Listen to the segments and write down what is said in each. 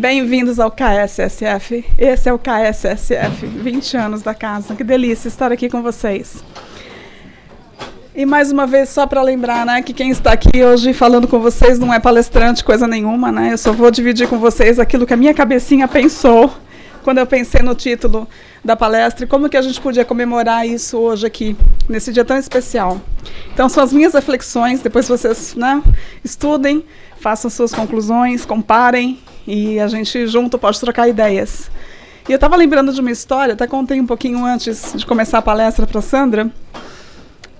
Bem-vindos ao KSSF. Esse é o KSSF, 20 anos da casa. Que delícia estar aqui com vocês. E mais uma vez, só para lembrar, né, que quem está aqui hoje falando com vocês não é palestrante, coisa nenhuma, né? Eu só vou dividir com vocês aquilo que a minha cabecinha pensou quando eu pensei no título da palestra e como que a gente podia comemorar isso hoje aqui, nesse dia tão especial. Então, são as minhas reflexões, depois vocês, né, estudem, façam suas conclusões, comparem e a gente junto pode trocar ideias. E eu estava lembrando de uma história, até contei um pouquinho antes de começar a palestra para a Sandra.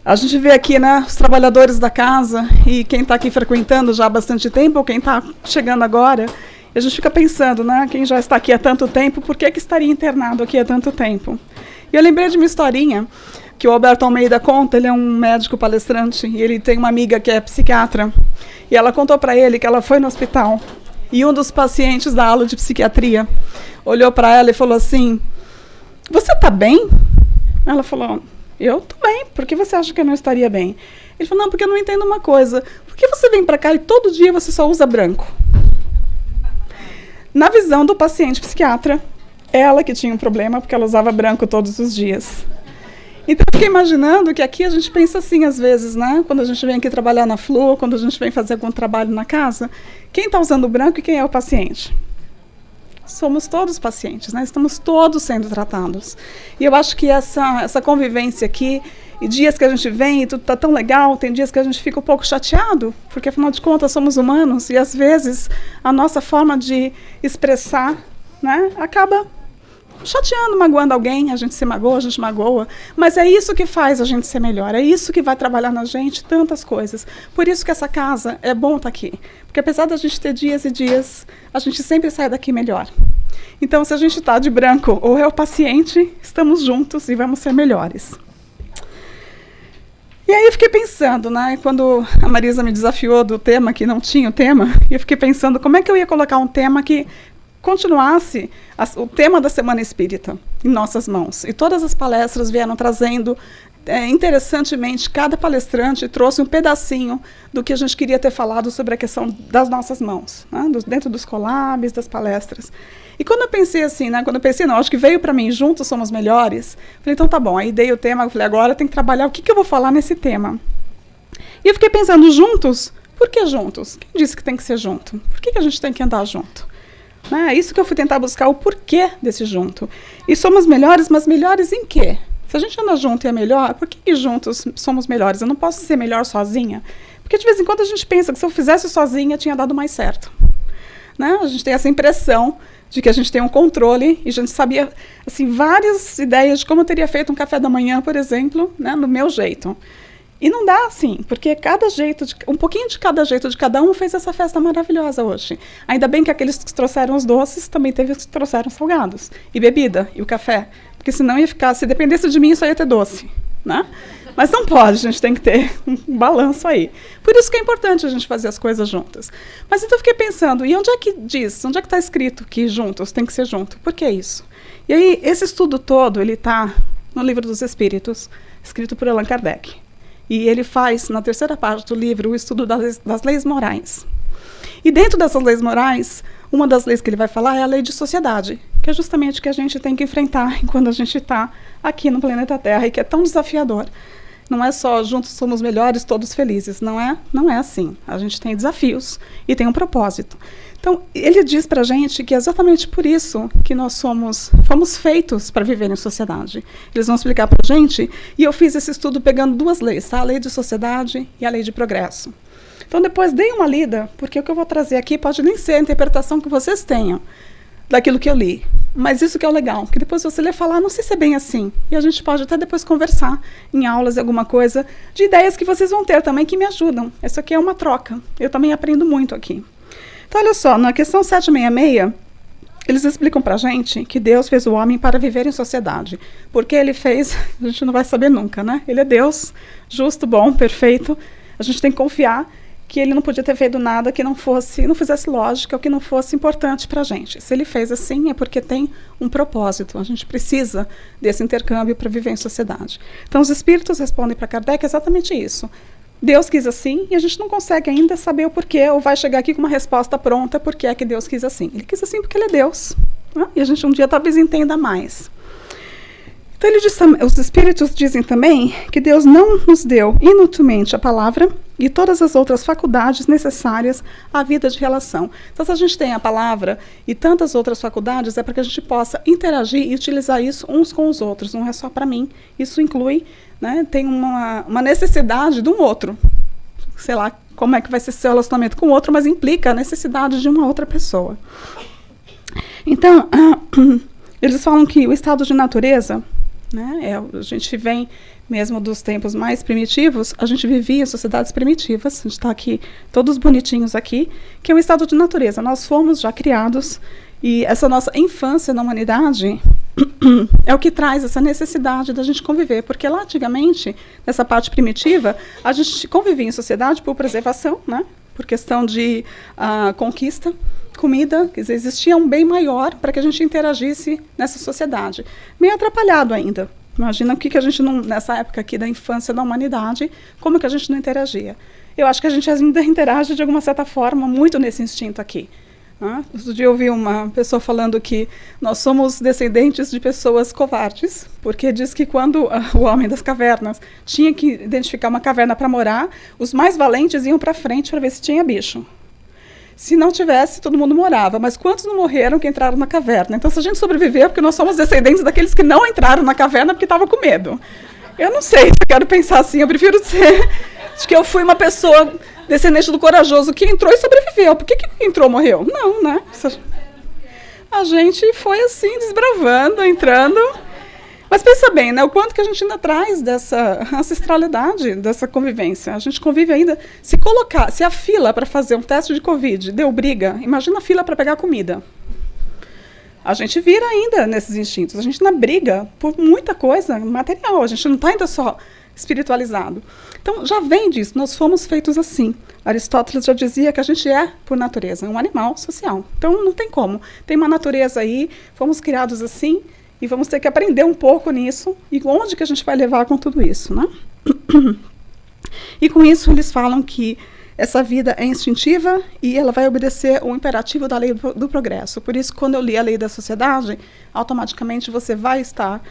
A gente vê aqui, né, os trabalhadores da casa e quem está aqui frequentando já há bastante tempo, ou quem está chegando agora, e a gente fica pensando, né, quem já está aqui há tanto tempo, por que estaria internado aqui há tanto tempo? E eu lembrei de uma historinha que o Alberto Almeida conta, ele é um médico palestrante, e ele tem uma amiga que é psiquiatra, e ela contou para ele que ela foi no hospital, e um dos pacientes da aula de psiquiatria olhou para ela e falou assim, você está bem? Ela falou, eu estou bem, por que você acha que eu não estaria bem? Ele falou, não, porque eu não entendo uma coisa, por que você vem para cá e todo dia você só usa branco? Na visão do paciente psiquiatra, ela que tinha um problema, porque ela usava branco todos os dias. Então, eu fiquei imaginando que aqui a gente pensa assim, às vezes, né? Quando a gente vem aqui trabalhar na Flu, quando a gente vem fazer algum trabalho na casa, quem está usando branco e quem é o paciente? Somos todos pacientes, né? Estamos todos sendo tratados. E eu acho que essa convivência aqui, e dias que a gente vem e tudo está tão legal, tem dias que a gente fica um pouco chateado, porque afinal de contas somos humanos, e às vezes a nossa forma de expressar, né, acaba chateando, magoando alguém, a gente se magoa, a gente magoa, mas é isso que faz a gente ser melhor, é isso que vai trabalhar na gente, tantas coisas. Por isso que essa casa é bom estar aqui, porque apesar da gente ter dias e dias, a gente sempre sai daqui melhor. Então, se a gente está de branco ou é o paciente, estamos juntos e vamos ser melhores. E aí eu fiquei pensando, né, quando a Marisa me desafiou do tema, que não tinha o tema, eu fiquei pensando como é que eu ia colocar um tema que continuasse o tema da Semana Espírita em nossas mãos. E todas as palestras vieram trazendo, interessantemente, cada palestrante trouxe um pedacinho do que a gente queria ter falado sobre a questão das nossas mãos, né, dentro dos collabs, das palestras. E quando eu pensei assim, né, não, acho que veio para mim, juntos somos melhores, falei, então tá bom, aí dei o tema, falei, agora tem que trabalhar o que eu vou falar nesse tema. E eu fiquei pensando, juntos, por que juntos? Quem disse que tem que ser junto? Por que a gente tem que andar junto? É isso que eu fui tentar buscar, o porquê desse junto. E somos melhores, mas melhores em quê? Se a gente anda junto e é melhor, por que juntos somos melhores? Eu não posso ser melhor sozinha? Porque de vez em quando a gente pensa que se eu fizesse sozinha, tinha dado mais certo. Né? A gente tem essa impressão de que a gente tem um controle, e a gente sabia assim, várias ideias de como eu teria feito um café da manhã, por exemplo, né, no meu jeito. E não dá assim, porque cada jeito, um pouquinho de cada jeito de cada um fez essa festa maravilhosa hoje. Ainda bem que aqueles que trouxeram os doces, também teve os que trouxeram salgados, e bebida, e o café. Porque senão ia ficar, se dependesse de mim, só ia ter doce, né? Mas não pode, a gente tem que ter um balanço aí. Por isso que é importante a gente fazer as coisas juntas. Mas então eu fiquei pensando, e onde é que diz, onde é que está escrito que juntos tem que ser junto? Por que isso? E aí, esse estudo todo, ele está no Livro dos Espíritos, escrito por Allan Kardec. E ele faz, na terceira parte do livro, o estudo das leis morais. E dentro dessas leis morais, uma das leis que ele vai falar é a lei de sociedade, que é justamente o que a gente tem que enfrentar quando a gente está aqui no planeta Terra, e que é tão desafiador. Não é só juntos somos melhores, todos felizes. Não é assim. A gente tem desafios e tem um propósito. Então, ele diz para a gente que é exatamente por isso que nós fomos feitos para viver em sociedade. Eles vão explicar para a gente, e eu fiz esse estudo pegando duas leis, tá? A lei de sociedade e a lei de progresso. Então, depois dei uma lida, porque o que eu vou trazer aqui pode nem ser a interpretação que vocês tenham daquilo que eu li. Mas isso que é o legal, que depois você lê falar, não sei se é bem assim. E a gente pode até depois conversar em aulas, alguma coisa, de ideias que vocês vão ter também que me ajudam. Isso aqui é uma troca. Eu também aprendo muito aqui. Então, olha só, na questão 766, eles explicam pra gente que Deus fez o homem para viver em sociedade. Porque ele fez, a gente não vai saber nunca, né? Ele é Deus, justo, bom, perfeito. A gente tem que confiar que ele não podia ter feito nada que não fizesse lógica ou que não fosse importante para a gente. Se ele fez assim, é porque tem um propósito. A gente precisa desse intercâmbio para viver em sociedade. Então, os espíritos respondem para Kardec exatamente isso. Deus quis assim, e a gente não consegue ainda saber o porquê, ou vai chegar aqui com uma resposta pronta, por que é que Deus quis assim. Ele quis assim porque Ele é Deus, né? E a gente um dia talvez entenda mais. Então ele diz, os Espíritos dizem também que Deus não nos deu inutilmente a palavra e todas as outras faculdades necessárias à vida de relação. Então, se a gente tem a palavra e tantas outras faculdades, é para que a gente possa interagir e utilizar isso uns com os outros, não é só para mim. Isso inclui, né, tem uma necessidade de um outro. Sei lá como é que vai ser seu relacionamento com o outro, mas implica a necessidade de uma outra pessoa. Então, eles falam que o estado de natureza, né, a gente vem mesmo dos tempos mais primitivos, a gente vivia em sociedades primitivas, a gente está aqui, todos bonitinhos aqui, que é o estado de natureza. Nós fomos já criados, e essa nossa infância na humanidade é o que traz essa necessidade da gente conviver, porque lá antigamente, nessa parte primitiva, a gente convivia em sociedade por preservação, né, por questão de conquista, comida, quer dizer, existia um bem maior para que a gente interagisse nessa sociedade. Meio atrapalhado ainda. Imagina o que a gente não, nessa época aqui da infância da humanidade, como que a gente não interagia. Eu acho que a gente ainda interage de alguma certa forma muito nesse instinto aqui. Outro dia eu ouvi uma pessoa falando que nós somos descendentes de pessoas covardes, porque diz que quando o homem das cavernas tinha que identificar uma caverna para morar, os mais valentes iam para frente para ver se tinha bicho. Se não tivesse, todo mundo morava. Mas quantos não morreram que entraram na caverna? Então, se a gente sobreviveu, é porque nós somos descendentes daqueles que não entraram na caverna porque estavam com medo. Eu não sei se eu quero pensar assim. Eu prefiro dizer que eu fui uma pessoa descendente do corajoso que entrou e sobreviveu. Por que entrou e morreu? Não, né? A gente foi assim, desbravando, entrando. Mas pensa bem, né, o quanto que a gente ainda traz dessa ancestralidade, dessa convivência. A gente convive ainda, se a fila para fazer um teste de Covid deu briga, imagina a fila para pegar comida. A gente vira ainda nesses instintos, a gente ainda briga por muita coisa material, a gente não está ainda só espiritualizado. Então, já vem disso, nós fomos feitos assim. Aristóteles já dizia que a gente é, por natureza, um animal social. Então, não tem como. Tem uma natureza aí, fomos criados assim, e vamos ter que aprender um pouco nisso, e onde que a gente vai levar com tudo isso, né? E com isso eles falam que essa vida é instintiva e ela vai obedecer o imperativo da lei do progresso. Por isso, quando eu li a lei da sociedade, automaticamente você vai estar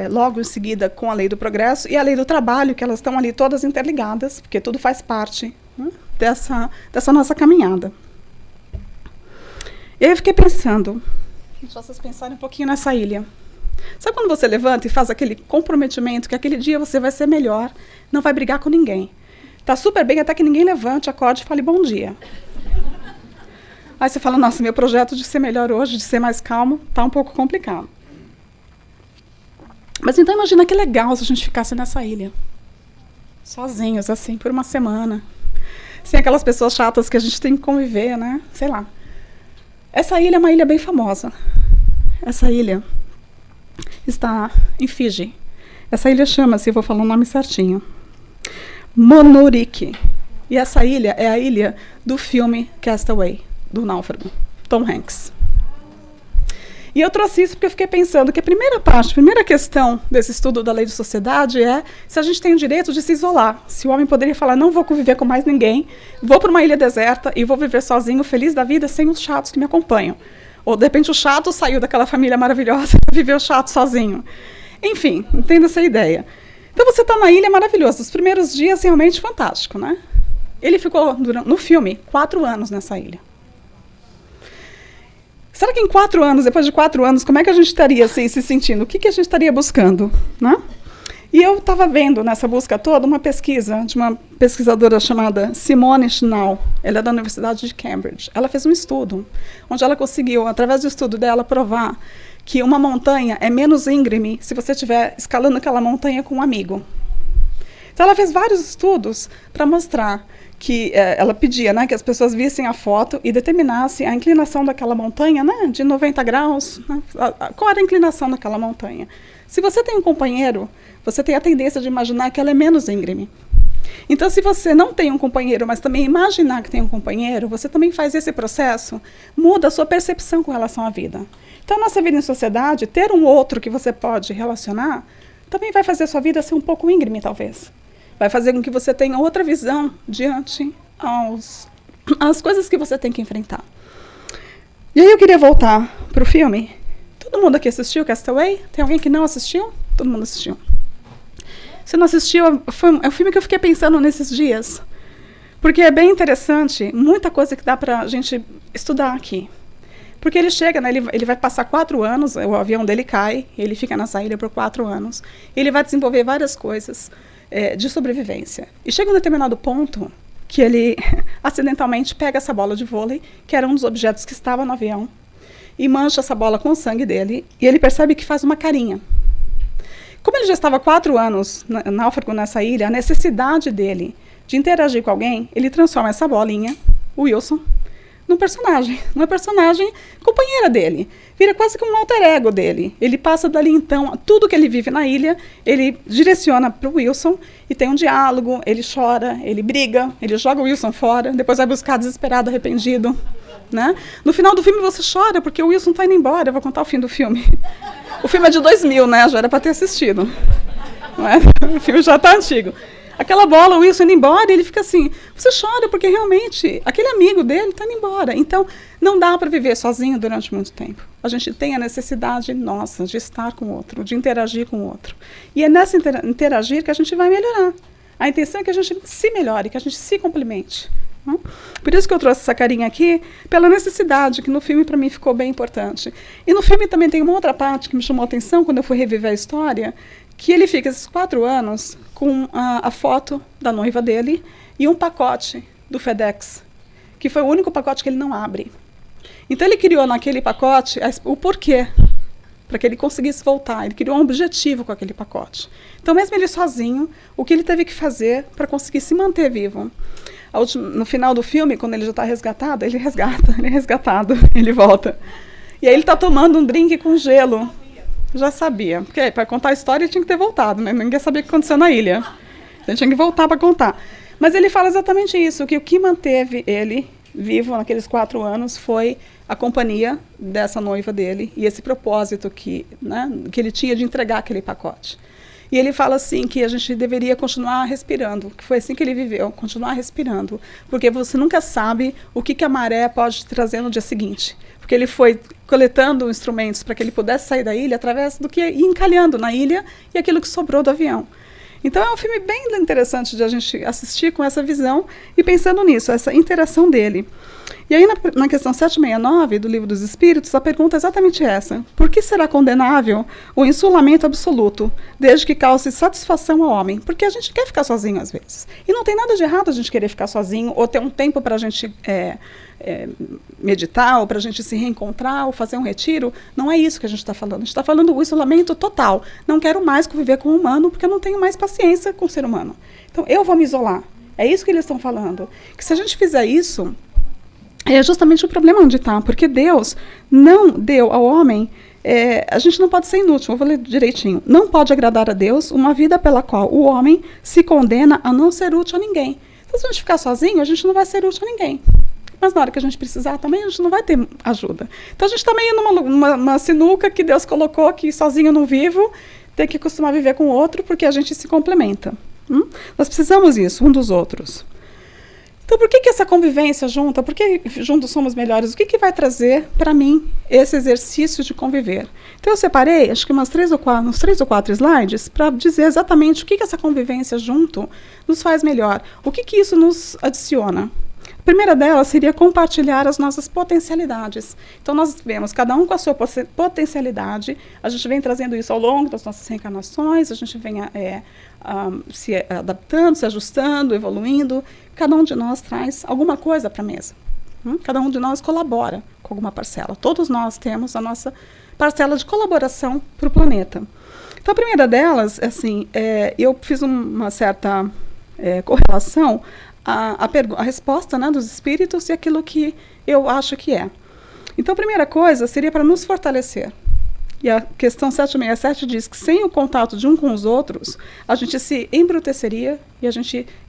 logo em seguida com a lei do progresso e a lei do trabalho, que elas estão ali todas interligadas, porque tudo faz parte, né, dessa nossa caminhada. E aí eu fiquei pensando, deixa vocês pensarem um pouquinho nessa ilha. Sabe quando você levanta e faz aquele comprometimento que aquele dia você vai ser melhor, não vai brigar com ninguém. Está super bem até que ninguém levante, acorde e fale bom dia. Aí você fala, nossa, meu projeto de ser melhor hoje, de ser mais calmo, está um pouco complicado. Mas então imagina que legal se a gente ficasse nessa ilha. Sozinhos, assim, por uma semana. Sem aquelas pessoas chatas que a gente tem que conviver, né? Sei lá. Essa ilha é uma ilha bem famosa. Essa ilha está em Fiji. Essa ilha chama-se, eu vou falar o nome certinho, Monuriki. E essa ilha é a ilha do filme Castaway, do náufrago, Tom Hanks. E eu trouxe isso porque eu fiquei pensando que a primeira questão desse estudo da lei de sociedade é se a gente tem o direito de se isolar. Se o homem poderia falar, não vou conviver com mais ninguém, vou para uma ilha deserta e vou viver sozinho, feliz da vida, sem os chatos que me acompanham. Ou, de repente, o chato saiu daquela família maravilhosa e viveu chato sozinho. Enfim, entenda essa ideia. Então, você está na ilha, maravilhoso. Os primeiros dias, realmente fantástico, né? Ele ficou, no filme, 4 anos nessa ilha. Será que em 4 anos, depois de 4 anos, como é que a gente estaria assim, se sentindo? O que a gente estaria buscando, né? E eu estava vendo nessa busca toda uma pesquisa de uma pesquisadora chamada Simone Schnall. Ela é da Universidade de Cambridge. Ela fez um estudo, onde ela conseguiu, através do estudo dela, provar que uma montanha é menos íngreme se você estiver escalando aquela montanha com um amigo. Então, ela fez vários estudos para mostrar que ela pedia, né, que as pessoas vissem a foto e determinassem a inclinação daquela montanha, né, de 90 graus. Né, qual era a inclinação daquela montanha? Se você tem um companheiro, você tem a tendência de imaginar que ela é menos íngreme. Então, se você não tem um companheiro, mas também imaginar que tem um companheiro, você também faz esse processo, muda a sua percepção com relação à vida. Então, nossa vida em sociedade, ter um outro que você pode relacionar, também vai fazer a sua vida ser um pouco íngreme, talvez. Vai fazer com que você tenha outra visão diante às coisas que você tem que enfrentar. E aí eu queria voltar para o filme. Todo mundo aqui assistiu Castaway? Tem alguém que não assistiu? Todo mundo assistiu. Se não assistiu, é um filme que eu fiquei pensando nesses dias. Porque é bem interessante, muita coisa que dá para a gente estudar aqui. Porque ele chega, né, ele vai passar 4 anos, o avião dele cai, ele fica nessa ilha por 4 anos. Ele vai desenvolver várias coisas de sobrevivência. E chega um determinado ponto que ele acidentalmente pega essa bola de vôlei, que era um dos objetos que estava no avião, e mancha essa bola com o sangue dele, e ele percebe que faz uma carinha. Como ele já estava 4 anos náufrago nessa ilha, a necessidade dele de interagir com alguém, ele transforma essa bolinha, o Wilson, num personagem, uma personagem companheira dele. Vira quase que um alter ego dele. Ele passa dali, então, tudo que ele vive na ilha, ele direciona para o Wilson e tem um diálogo, ele chora, ele briga, ele joga o Wilson fora, depois vai buscar desesperado, arrependido. Né? No final do filme você chora, porque o Wilson está indo embora. Eu vou contar o fim do filme. O filme é de 2000, né? Já era para ter assistido. Não é? O filme já está antigo. Aquela bola, o Wilson indo embora, ele fica assim, você chora porque realmente aquele amigo dele está indo embora. Então, não dá para viver sozinho durante muito tempo. A gente tem a necessidade nossa de estar com o outro, de interagir com o outro. E é nessa interagir que a gente vai melhorar. A intenção é que a gente se melhore, que a gente se complemente. Por isso que eu trouxe essa carinha aqui, pela necessidade, que no filme para mim ficou bem importante. E no filme também tem uma outra parte que me chamou a atenção quando eu fui reviver a história, que ele fica esses 4 anos com a foto da noiva dele e um pacote do FedEx, que foi o único pacote que ele não abre. Então ele criou naquele pacote o porquê, para que ele conseguisse voltar. Ele criou um objetivo com aquele pacote. Então mesmo ele sozinho, o que ele teve que fazer para conseguir se manter vivo? No final do filme, quando ele já está resgatado, ele é resgatado, ele volta. E aí ele está tomando um drink com gelo. Já sabia, porque para contar a história ele tinha que ter voltado, né? Ninguém sabia o que aconteceu na ilha. Ele tinha que voltar para contar. Mas ele fala exatamente isso, que o que manteve ele vivo naqueles 4 anos foi a companhia dessa noiva dele e esse propósito que ele tinha de entregar aquele pacote. E ele fala assim que a gente deveria continuar respirando, que foi assim que ele viveu, continuar respirando, porque você nunca sabe o que a maré pode trazer no dia seguinte. Porque ele foi coletando instrumentos para que ele pudesse sair da ilha através do que ia encalhando na ilha e aquilo que sobrou do avião. Então é um filme bem interessante de a gente assistir com essa visão e pensando nisso, essa interação dele. E aí na questão 769 do Livro dos Espíritos, a pergunta é exatamente essa. Por que será condenável o insulamento absoluto, desde que cause satisfação ao homem? Porque a gente quer ficar sozinho às vezes. E não tem nada de errado a gente querer ficar sozinho ou ter um tempo para a gente meditar ou para a gente se reencontrar ou fazer um retiro. Não é isso que a gente está falando. A gente está falando do isolamento total. Não quero mais conviver com o humano porque eu não tenho mais paciência com o ser humano. Então eu vou me isolar. É isso que eles estão falando. Que se a gente fizer isso, é justamente o problema onde está, porque Deus não deu ao homem, a gente não pode ser inútil, vou ler direitinho, não pode agradar a Deus uma vida pela qual o homem se condena a não ser útil a ninguém. Então, se a gente ficar sozinho, a gente não vai ser útil a ninguém. Mas na hora que a gente precisar também, a gente não vai ter ajuda. Então a gente está meio numa sinuca que Deus colocou, que sozinho eu não vivo, tem que acostumar a viver com o outro, porque a gente se complementa. Nós precisamos disso, um dos outros. Então, por que essa convivência junta? Por que juntos somos melhores? O que vai trazer para mim esse exercício de conviver? Então, eu separei, acho que uns 3 ou 4 slides para dizer exatamente o que essa convivência junto nos faz melhor. O que isso nos adiciona? A primeira delas seria compartilhar as nossas potencialidades. Então, nós vemos cada um com a sua potencialidade, a gente vem trazendo isso ao longo das nossas reencarnações, a gente vem se adaptando, se ajustando, evoluindo. Cada um de nós traz alguma coisa para a mesa. Cada um de nós colabora com alguma parcela. Todos nós temos a nossa parcela de colaboração para o planeta. Então, a primeira delas, assim, eu fiz uma certa correlação a resposta, né, dos espíritos e aquilo que eu acho que é. Então, a primeira coisa seria para nos fortalecer. E a questão 767 diz que sem o contato de um com os outros, a gente se embruteceria e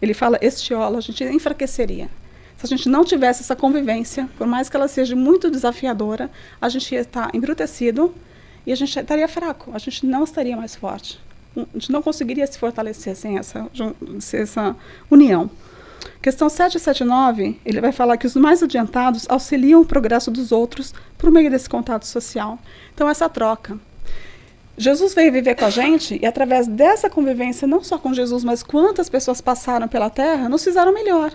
ele fala estiola, a gente enfraqueceria. Se a gente não tivesse essa convivência, por mais que ela seja muito desafiadora, a gente ia estar embrutecido e a gente estaria fraco, a gente não estaria mais forte. a gente não conseguiria se fortalecer sem essa união. Questão 779, ele vai falar que os mais adiantados auxiliam o progresso dos outros por meio desse contato social. Então, essa troca. Jesus veio viver com a gente e, através dessa convivência, não só com Jesus, mas quantas pessoas passaram pela Terra, nos fizeram melhor.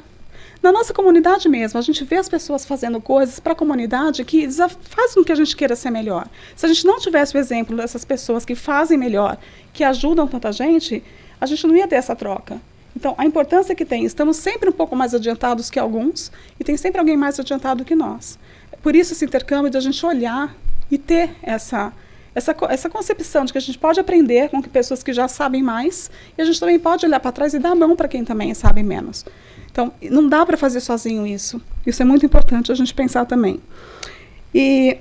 Na nossa comunidade mesmo, a gente vê as pessoas fazendo coisas para a comunidade que fazem com que a gente queira ser melhor. Se a gente não tivesse o exemplo dessas pessoas que fazem melhor, que ajudam tanta gente, a gente não ia ter essa troca. Então, a importância que tem, estamos sempre um pouco mais adiantados que alguns e tem sempre alguém mais adiantado que nós. Por isso, esse intercâmbio de a gente olhar e ter essa concepção de que a gente pode aprender com pessoas que já sabem mais e a gente também pode olhar para trás e dar a mão para quem também sabe menos. Então, não dá para fazer sozinho isso. Isso é muito importante a gente pensar também. E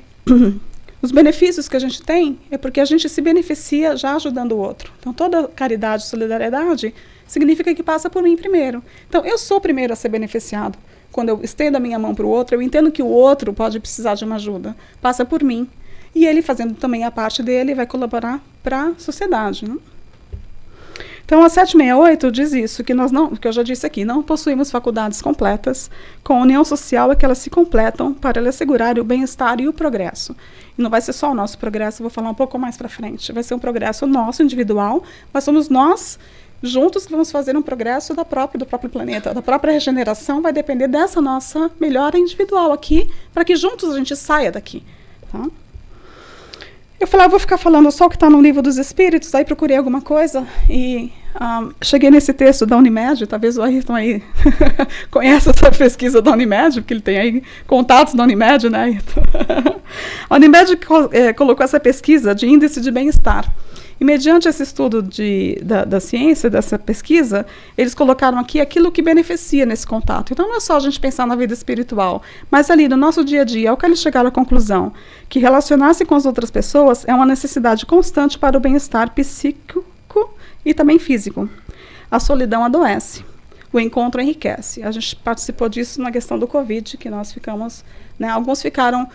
os benefícios que a gente tem é porque a gente se beneficia já ajudando o outro. Então, toda caridade e solidariedade significa que passa por mim primeiro. Então, eu sou o primeiro a ser beneficiado. Quando eu estendo a minha mão para o outro, eu entendo que o outro pode precisar de uma ajuda. Passa por mim. E ele, fazendo também a parte dele, vai colaborar para a sociedade, né? Então, a 768 diz isso, que eu já disse aqui, não possuímos faculdades completas. Com a união social é que elas se completam para lhe assegurar o bem-estar e o progresso. E não vai ser só o nosso progresso, eu vou falar um pouco mais para frente. Vai ser um progresso nosso, individual, mas somos nós juntos que vamos fazer um progresso do próprio planeta. Da própria regeneração vai depender dessa nossa melhora individual aqui, para que juntos a gente saia daqui. Tá? Eu falei, eu vou ficar falando só o que está no Livro dos Espíritos, aí procurei alguma coisa e cheguei nesse texto da Unimed, talvez o Ayrton aí conheça essa pesquisa da Unimed, porque ele tem aí contatos da Unimed, né, Ayrton? A Unimed colocou essa pesquisa de índice de bem-estar. E mediante esse estudo da ciência, dessa pesquisa, eles colocaram aqui aquilo que beneficia nesse contato. Então, não é só a gente pensar na vida espiritual, mas ali no nosso dia a dia, ao que eles chegaram à conclusão que relacionar-se com as outras pessoas é uma necessidade constante para o bem-estar psíquico e também físico. A solidão adoece, o encontro enriquece. A gente participou disso na questão do Covid, que nós ficamos, né, alguns ficaram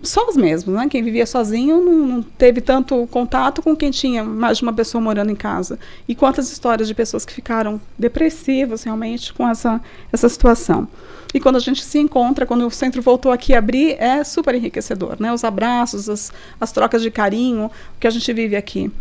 só os mesmos, né? Quem vivia sozinho não teve tanto contato com quem tinha mais de uma pessoa morando em casa. E quantas histórias de pessoas que ficaram depressivas realmente com essa situação. E quando a gente se encontra, quando o centro voltou aqui a abrir, é super enriquecedor, né? Os abraços, as trocas de carinho, o que a gente vive aqui.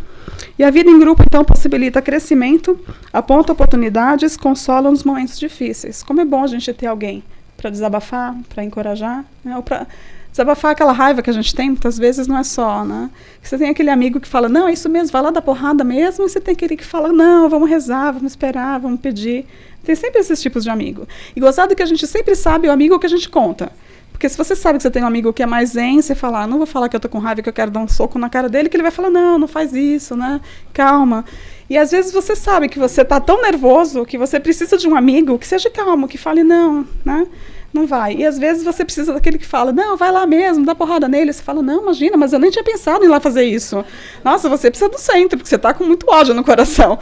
E a vida em grupo, então, possibilita crescimento, aponta oportunidades, consola nos momentos difíceis. Como é bom a gente ter alguém para desabafar, para encorajar, né? Ou para desabafar aquela raiva que a gente tem, muitas vezes não é só, né? Você tem aquele amigo que fala, não, é isso mesmo, vai lá dar porrada mesmo, e você tem aquele que fala, não, vamos rezar, vamos esperar, vamos pedir. Tem sempre esses tipos de amigo. E gozado que a gente sempre sabe o amigo que a gente conta. Porque se você sabe que você tem um amigo que é mais zen, você fala, não vou falar que eu tô com raiva, que eu quero dar um soco na cara dele, que ele vai falar, não, não faz isso, né? Calma. E às vezes você sabe que você tá tão nervoso que você precisa de um amigo que seja calmo, que fale, não, né? Não vai. E às vezes você precisa daquele que fala, não, vai lá mesmo, dá porrada nele. Você fala, não, imagina, mas eu nem tinha pensado em ir lá fazer isso. Nossa, você precisa do centro, porque você está com muito ódio no coração.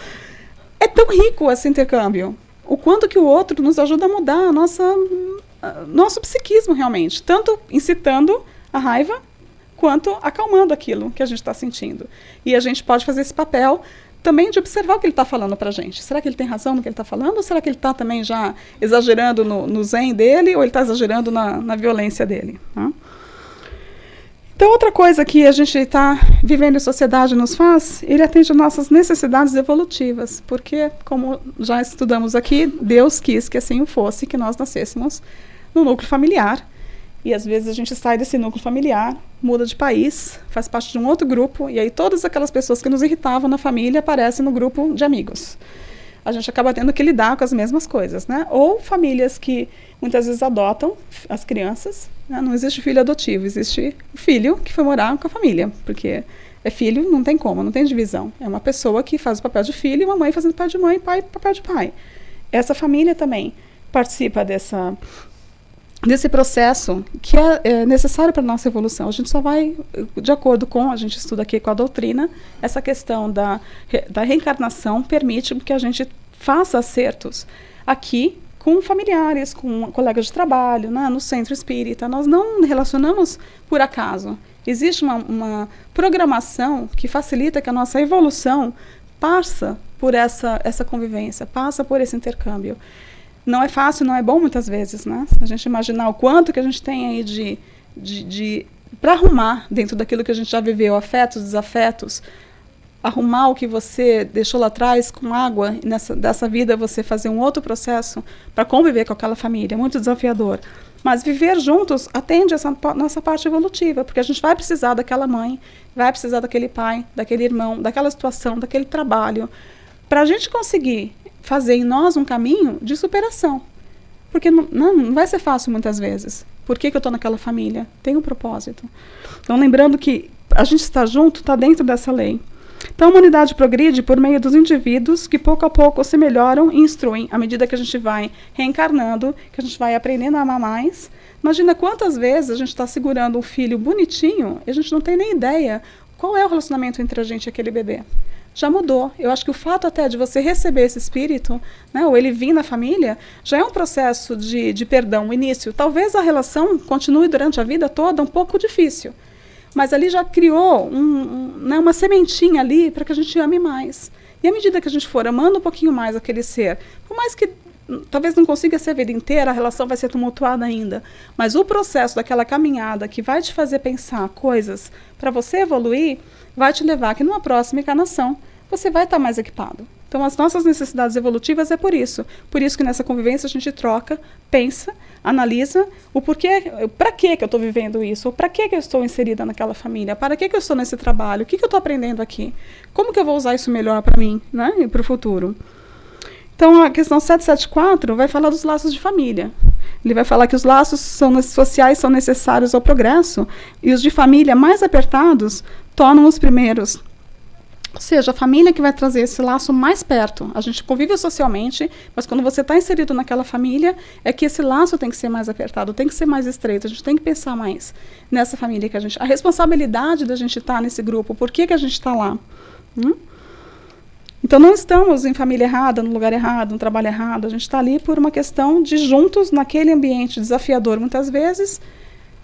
É tão rico esse intercâmbio. O quanto que o outro nos ajuda a mudar nosso psiquismo realmente. Tanto incitando a raiva, quanto acalmando aquilo que a gente está sentindo. E a gente pode fazer esse papel também de observar o que ele está falando para a gente. Será que ele tem razão no que ele está falando? Ou será que ele está também já exagerando no zen dele? Ou ele está exagerando na violência dele? Tá? Então, outra coisa que a gente está vivendo em sociedade nos faz, ele atende nossas necessidades evolutivas. Porque, como já estudamos aqui, Deus quis que assim o fosse, que nós nascêssemos no núcleo familiar. E às vezes a gente sai desse núcleo familiar, muda de país, faz parte de um outro grupo, e aí todas aquelas pessoas que nos irritavam na família aparecem no grupo de amigos. A gente acaba tendo que lidar com as mesmas coisas, né? Ou famílias que muitas vezes adotam as crianças, né? Não existe filho adotivo, existe o filho que foi morar com a família, porque é filho, não tem como, não tem divisão. É uma pessoa que faz o papel de filho, uma mãe fazendo papel de mãe, pai papel de pai. Essa família também participa desse processo que é necessário para a nossa evolução. A gente só vai, de acordo com, a gente estuda aqui com a doutrina, essa questão da reencarnação permite que a gente faça acertos aqui com familiares, com colegas de trabalho, né, no centro espírita. Nós não relacionamos por acaso. Existe uma programação que facilita que a nossa evolução passa por essa convivência, passa por esse intercâmbio. Não é fácil, não é bom muitas vezes, né? Se a gente imaginar o quanto que a gente tem aí para arrumar dentro daquilo que a gente já viveu, afetos, desafetos, arrumar o que você deixou lá atrás com água, e dessa vida você fazer um outro processo para conviver com aquela família, é muito desafiador. Mas viver juntos atende essa nossa parte evolutiva, porque a gente vai precisar daquela mãe, vai precisar daquele pai, daquele irmão, daquela situação, daquele trabalho, para a gente conseguir fazer em nós um caminho de superação. Porque não vai ser fácil muitas vezes. Por que eu estou naquela família? Tem um propósito. Então, lembrando que a gente está junto, está dentro dessa lei. Então, a humanidade progride por meio dos indivíduos que, pouco a pouco, se melhoram e instruem, à medida que a gente vai reencarnando, que a gente vai aprendendo a amar mais. Imagina quantas vezes a gente está segurando um filho bonitinho e a gente não tem nem ideia qual é o relacionamento entre a gente e aquele bebê. Já mudou. Eu acho que o fato até de você receber esse espírito, né, ou ele vir na família, já é um processo de perdão, o início. Talvez a relação continue durante a vida toda um pouco difícil, mas ali já criou uma sementinha ali para que a gente ame mais. E à medida que a gente for amando um pouquinho mais aquele ser, por mais que talvez não consiga ser a vida inteira, a relação vai ser tumultuada ainda, mas o processo daquela caminhada que vai te fazer pensar coisas para você evoluir, vai te levar que numa próxima encarnação você vai estar mais equipado. Então, as nossas necessidades evolutivas é por isso que nessa convivência a gente troca, pensa, analisa o porquê, para que eu estou vivendo isso, para que eu estou inserida naquela família, para que eu estou nesse trabalho, o que eu estou aprendendo aqui, como que eu vou usar isso melhor para mim, né, e para o futuro. Então, a questão 774 vai falar dos laços de família. Ele vai falar que os laços sociais são necessários ao progresso e os de família mais apertados tornam os primeiros. Ou seja, a família que vai trazer esse laço mais perto. A gente convive socialmente, mas quando você está inserido naquela família, é que esse laço tem que ser mais apertado, tem que ser mais estreito, a gente tem que pensar mais nessa família que a gente... A responsabilidade da gente estar nesse grupo, por que a gente está lá? Então, não estamos em família errada, no lugar errado, no trabalho errado. A gente está ali por uma questão de juntos, naquele ambiente desafiador, muitas vezes,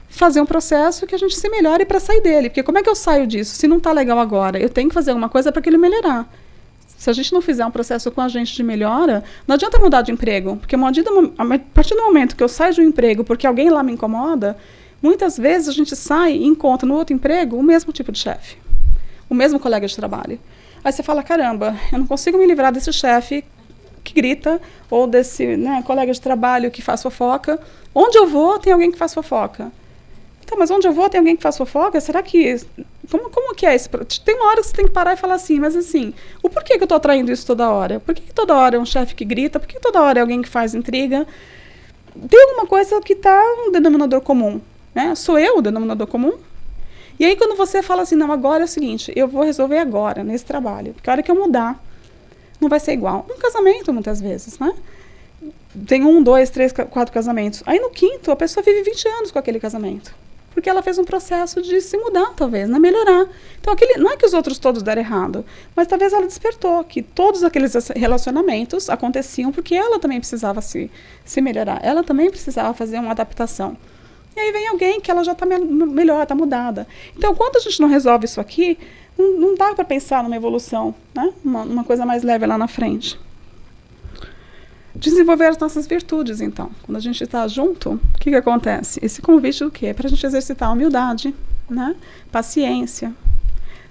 fazer um processo que a gente se melhore para sair dele. Porque como é que eu saio disso? Se não está legal agora, eu tenho que fazer alguma coisa para aquilo melhorar. Se a gente não fizer um processo com a gente de melhora, não adianta mudar de emprego. Porque a partir do momento que eu saio de um emprego porque alguém lá me incomoda, muitas vezes a gente sai e encontra no outro emprego o mesmo tipo de chefe, o mesmo colega de trabalho. Aí você fala, caramba, eu não consigo me livrar desse chefe que grita, ou desse, né, colega de trabalho que faz fofoca. Onde eu vou, tem alguém que faz fofoca. Então, mas onde eu vou, tem alguém que faz fofoca? Será que... Como que é esse... Tem uma hora que você tem que parar e falar assim, mas assim, o porquê que eu estou atraindo isso toda hora? Por que toda hora é um chefe que grita? Por que toda hora é alguém que faz intriga? Tem alguma coisa que está um denominador comum, né? Sou eu o denominador comum? E aí, quando você fala assim, não, agora é o seguinte, eu vou resolver agora, nesse trabalho, porque a hora que eu mudar, não vai ser igual. Um casamento, muitas vezes, né? Tem 1, 2, 3, 4 casamentos. Aí, no quinto, a pessoa vive 20 anos com aquele casamento. Porque ela fez um processo de se mudar, talvez, né? Melhorar. Então, não é que os outros todos deram errado, mas talvez ela despertou que todos aqueles relacionamentos aconteciam porque ela também precisava se melhorar. Ela também precisava fazer uma adaptação. E aí vem alguém que ela já está melhor, está mudada. Então, enquanto a gente não resolve isso aqui, não dá para pensar numa evolução, né? Uma coisa mais leve lá na frente. Desenvolver as nossas virtudes, então. Quando a gente está junto, o que acontece? Esse convite do quê? É para a gente exercitar a humildade, né? Paciência.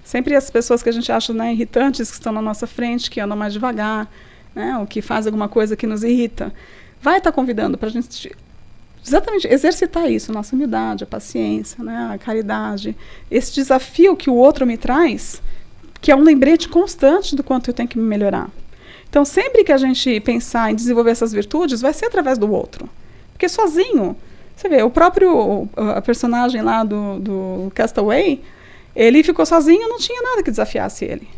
Sempre as pessoas que a gente acha, né, irritantes, que estão na nossa frente, que andam mais devagar, né, ou que fazem alguma coisa que nos irrita, vai estar convidando para a gente... Exatamente, exercitar isso, nossa humildade, a paciência, né, a caridade, esse desafio que o outro me traz, que é um lembrete constante do quanto eu tenho que me melhorar. Então, sempre que a gente pensar em desenvolver essas virtudes, vai ser através do outro. Porque sozinho, você vê, a personagem lá do Castaway, ele ficou sozinho, não tinha nada que desafiasse ele.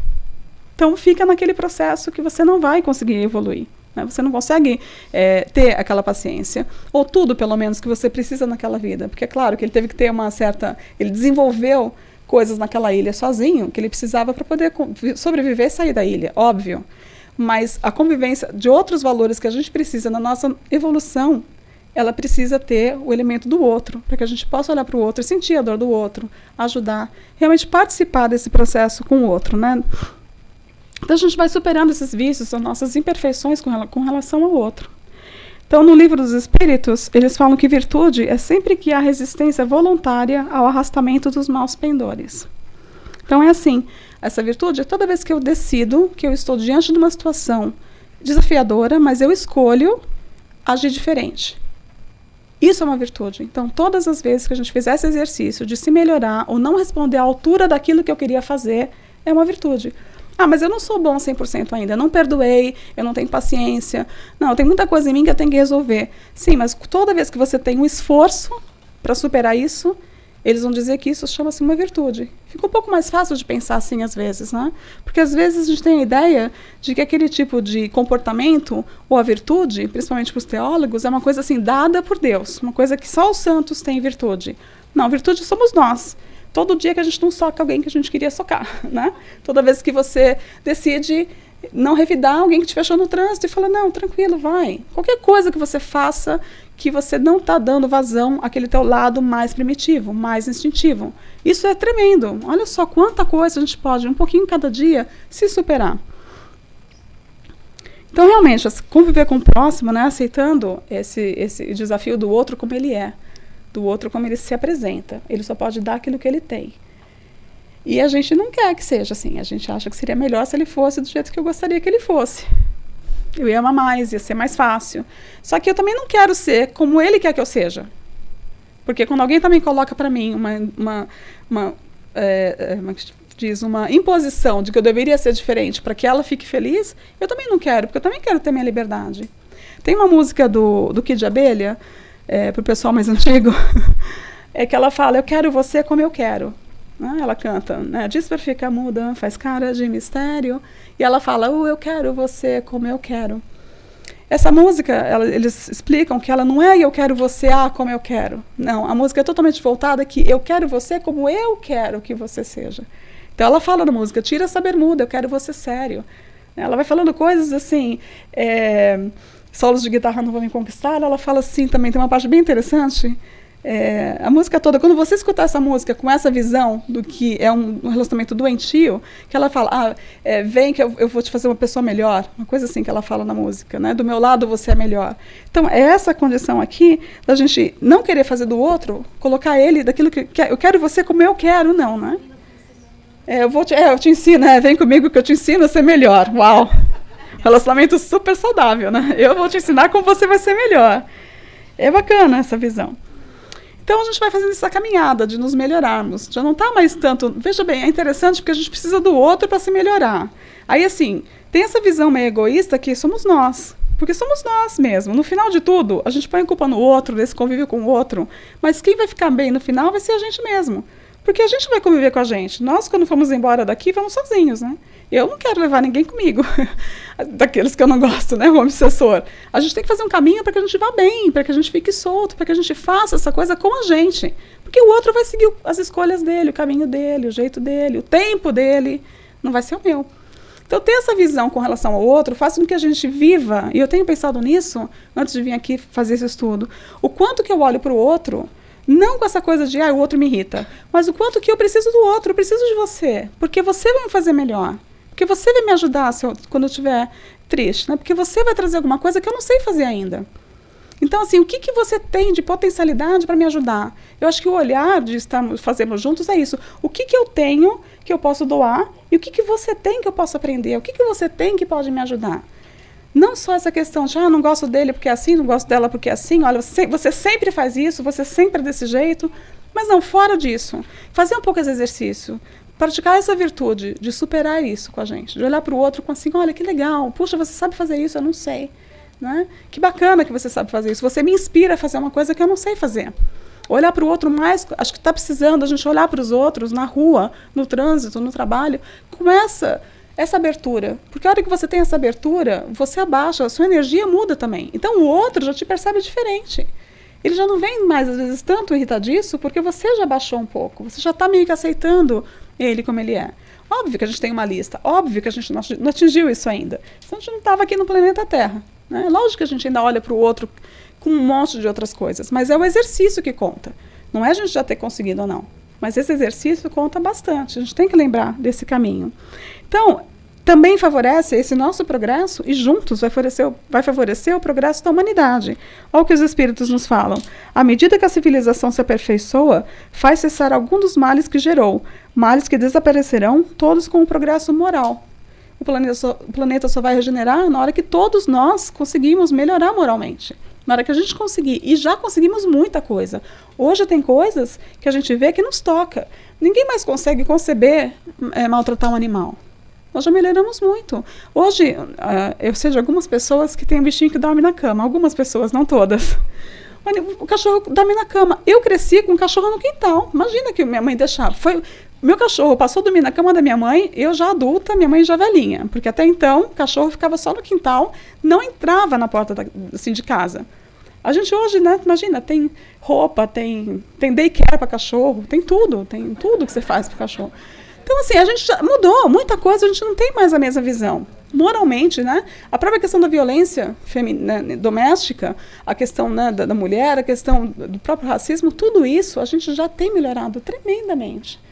Então, fica naquele processo que você não vai conseguir evoluir. Você não consegue ter aquela paciência, ou tudo, pelo menos, que você precisa naquela vida. Porque é claro que ele teve que ter uma certa... Ele desenvolveu coisas naquela ilha sozinho, que ele precisava para poder sobreviver e sair da ilha, óbvio. Mas a convivência de outros valores que a gente precisa na nossa evolução, ela precisa ter o elemento do outro, para que a gente possa olhar para o outro, sentir a dor do outro, ajudar, realmente participar desse processo com o outro, né? Então a gente vai superando esses vícios, as nossas imperfeições com relação ao outro. Então, no Livro dos Espíritos, eles falam que virtude é sempre que há resistência voluntária ao arrastamento dos maus pendores. Então é assim, essa virtude é toda vez que eu decido que eu estou diante de uma situação desafiadora, mas eu escolho agir diferente. Isso é uma virtude. Então, todas as vezes que a gente fizer esse exercício de se melhorar ou não responder à altura daquilo que eu queria fazer, é uma virtude. Ah, mas eu não sou bom 100% ainda, eu não perdoei, eu não tenho paciência. Não, tem muita coisa em mim que eu tenho que resolver. Sim, mas toda vez que você tem um esforço para superar isso, eles vão dizer que isso chama-se uma virtude. Fica um pouco mais fácil de pensar assim às vezes, né? Porque às vezes a gente tem a ideia de que aquele tipo de comportamento ou a virtude, principalmente para os teólogos, é uma coisa assim dada por Deus, uma coisa que só os santos têm virtude. Não, virtude somos nós. Todo dia que a gente não soca alguém que a gente queria socar, né? Toda vez que você decide não revidar alguém que te fechou no trânsito e fala, não, tranquilo, vai. Qualquer coisa que você faça que você não está dando vazão àquele teu lado mais primitivo, mais instintivo. Isso é tremendo. Olha só quanta coisa a gente pode, um pouquinho cada dia, se superar. Então, realmente, conviver com o próximo, né, aceitando esse desafio do outro como ele é, do outro como ele se apresenta. Ele só pode dar aquilo que ele tem. E a gente não quer que seja assim. A gente acha que seria melhor se ele fosse do jeito que eu gostaria que ele fosse. Eu ia amar mais, ia ser mais fácil. Só que eu também não quero ser como ele quer que eu seja. Porque quando alguém também coloca para mim uma imposição de que eu deveria ser diferente para que ela fique feliz, eu também não quero, porque eu também quero ter minha liberdade. Tem uma música do Kid de Abelha, para o pessoal mais antigo, que ela fala, eu quero você como eu quero. Né? Ela canta, né? Diz pra ficar muda, faz cara de mistério. E ela fala, eu quero você como eu quero. Essa música, eles explicam que ela não é eu quero você como eu quero. Não, a música é totalmente voltada que eu quero você como eu quero que você seja. Então ela fala na música, tira essa bermuda, eu quero você sério. Ela vai falando coisas assim, solos de guitarra não vão me conquistar. Ela fala assim também, tem uma parte bem interessante. A música toda, quando você escutar essa música com essa visão do que é um relacionamento doentio, que ela fala, vem que eu vou te fazer uma pessoa melhor, uma coisa assim que ela fala na música, né? Do meu lado você é melhor. Então, é essa condição aqui da gente não querer fazer do outro, colocar ele daquilo que eu quero você como eu quero, não, né? Eu te ensino, vem comigo que eu te ensino a ser melhor. Uau! Relacionamento super saudável, né? Eu vou te ensinar como você vai ser melhor. É bacana essa visão. Então, a gente vai fazendo essa caminhada de nos melhorarmos. Já não está mais tanto... Veja bem, é interessante porque a gente precisa do outro para se melhorar. Aí, assim, tem essa visão meio egoísta que somos nós. Porque somos nós mesmo. No final de tudo, a gente põe a culpa no outro, desse convívio com o outro. Mas quem vai ficar bem no final vai ser a gente mesmo. Porque a gente vai conviver com a gente. Nós, quando formos embora daqui, vamos sozinhos, né? Eu não quero levar ninguém comigo, daqueles que eu não gosto, né, o obsessor. A gente tem que fazer um caminho para que a gente vá bem, para que a gente fique solto, para que a gente faça essa coisa com a gente. Porque o outro vai seguir as escolhas dele, o caminho dele, o jeito dele, o tempo dele, não vai ser o meu. Então, ter essa visão com relação ao outro faz com que a gente viva, e eu tenho pensado nisso, antes de vir aqui fazer esse estudo, o quanto que eu olho para o outro, não com essa coisa de, o outro me irrita, mas o quanto que eu preciso do outro, eu preciso de você, porque você vai me fazer melhor. Porque você vai me ajudar quando eu estiver triste, né? Porque você vai trazer alguma coisa que eu não sei fazer ainda. Então, assim, o que você tem de potencialidade para me ajudar? Eu acho que o olhar de fazermos juntos é isso. O que eu tenho que eu posso doar e o que você tem que eu posso aprender? O que você tem que pode me ajudar? Não só essa questão de, não gosto dele porque é assim, não gosto dela porque é assim. Olha, você sempre faz isso, você sempre é desse jeito. Mas não, fora disso. Fazer um pouco esse exercício. Praticar essa virtude de superar isso com a gente, de olhar para o outro com assim, olha que legal, puxa, você sabe fazer isso, eu não sei, né? Que bacana que você sabe fazer isso, você me inspira a fazer uma coisa que eu não sei fazer. Olhar para o outro mais, acho que está precisando a gente olhar para os outros na rua, no trânsito, no trabalho, com essa abertura, porque a hora que você tem essa abertura, você abaixa, a sua energia muda também, então o outro já te percebe diferente. Ele já não vem mais, às vezes, tanto irritadiço, porque você já baixou um pouco, você já está meio que aceitando ele como ele é. Óbvio que a gente tem uma lista, óbvio que a gente não atingiu isso ainda, senão a gente não estava aqui no planeta Terra. Né? Lógico que a gente ainda olha para o outro com um monte de outras coisas, mas é o exercício que conta. Não é a gente já ter conseguido ou não, mas esse exercício conta bastante, a gente tem que lembrar desse caminho. Então, também favorece esse nosso progresso e juntos vai favorecer o progresso da humanidade. Olha o que os espíritos nos falam. À medida que a civilização se aperfeiçoa, faz cessar algum dos males que gerou, males que desaparecerão, todos com o progresso moral. O planeta só vai regenerar na hora que todos nós conseguimos melhorar moralmente. Na hora que a gente conseguir, e já conseguimos muita coisa. Hoje tem coisas que a gente vê que nos toca. Ninguém mais consegue conceber maltratar um animal. Nós já melhoramos muito. Hoje, eu sei de algumas pessoas que têm um bichinho que dorme na cama. Algumas pessoas, não todas. O cachorro dorme na cama. Eu cresci com um cachorro no quintal. Imagina que minha mãe deixava. Meu cachorro passou a dormir na cama da minha mãe, eu já adulta, minha mãe já velhinha. Porque até então, o cachorro ficava só no quintal, não entrava na porta assim, de casa. A gente hoje, né, imagina, tem roupa, tem daycare para cachorro, tem tudo que você faz para cachorro. Então, assim, a gente já mudou muita coisa, a gente não tem mais a mesma visão. Moralmente, né? A própria questão da violência doméstica, a questão, né, da mulher, a questão do próprio racismo, tudo isso a gente já tem melhorado tremendamente.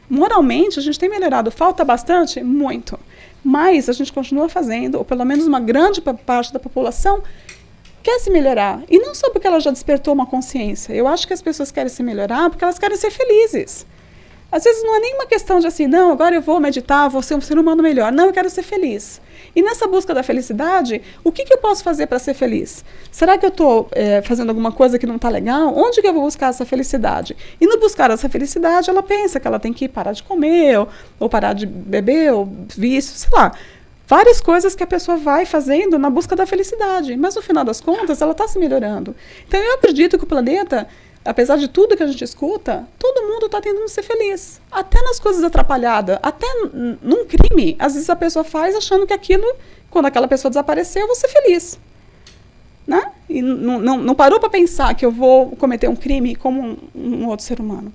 Moralmente, a gente tem melhorado. Falta bastante? Muito. Mas a gente continua fazendo, ou pelo menos uma grande parte da população quer se melhorar. E não só porque ela já despertou uma consciência. Eu acho que as pessoas querem se melhorar porque elas querem ser felizes. Às vezes não é nenhuma questão de assim, não, agora eu vou meditar, vou ser um ser humano melhor. Não, eu quero ser feliz. E nessa busca da felicidade, o que eu posso fazer para ser feliz? Será que eu estou fazendo alguma coisa que não está legal? Onde que eu vou buscar essa felicidade? E no buscar essa felicidade, ela pensa que ela tem que parar de comer, ou parar de beber, ou vício, sei lá. Várias coisas que a pessoa vai fazendo na busca da felicidade. Mas no final das contas, ela está se melhorando. Então eu acredito que o planeta, apesar de tudo que a gente escuta, todo mundo está tentando ser feliz. Até nas coisas atrapalhadas, até num crime, às vezes a pessoa faz achando que aquilo, quando aquela pessoa desaparecer, eu vou ser feliz. Né? E não parou para pensar que eu vou cometer um crime como um outro ser humano.